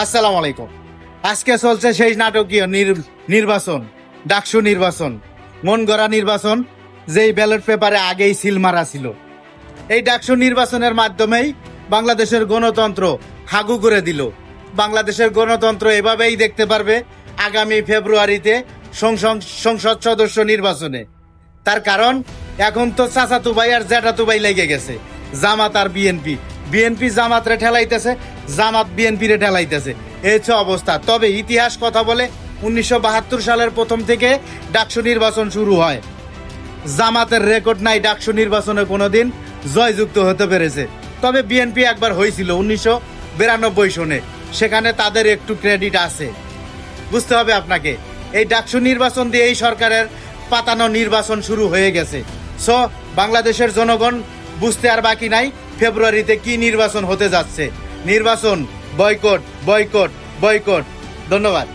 আসসালামু আলাইকুম। আজকে চলছে সেই নাটকীয় নির্বাচন, ডাকসু নির্বাচন, মন গড়া নির্বাচন, যেই ব্যালট পেপারে আগেই সিল মারা ছিল। এই ডাকসু নির্বাচনের মাধ্যমেই বাংলাদেশের গণতন্ত্র হাগু করে দিল। বাংলাদেশের গণতন্ত্র এভাবেই দেখতে পারবে আগামী ফেব্রুয়ারিতে সংসদ সদস্য নির্বাচনে। তার কারণ এখন তো চাচাতু ভাই আর জ্যাঠাতু ভাই লেগে গেছে, জামাত আর বিএনপি। বিএনপি জামাত রে ঠেলাইতেছে, জামাত বিএনপি রে ঠেলাইতেছে, এই হচ্ছে অবস্থা। তবে ইতিহাস কথা বলে 1972 সালের প্রথম থেকে ডাকসু নির্বাচন শুরু হয়। জামাতের রেকর্ড নাই ডাকসু নির্বাচনে কোনোদিন জয়যুক্ত হতে পেরেছে। তবে বিএনপি একবার হয়েছিল 1992 সনে, সেখানে তাদের একটু ক্রেডিট আছে। বুঝতে হবে আপনাকে, এই ডাকসু নির্বাচন দিয়ে এই সরকারের পাতানো নির্বাচন শুরু হয়ে গেছে। সো বাংলাদেশের জনগণ বুঝতে আর বাকি নাই ফেব্রুয়ারিতে কি নির্বাচন হতে যাচ্ছে। নির্বাচন বয়কট, বয়কট, বয়কট। ধন্যবাদ।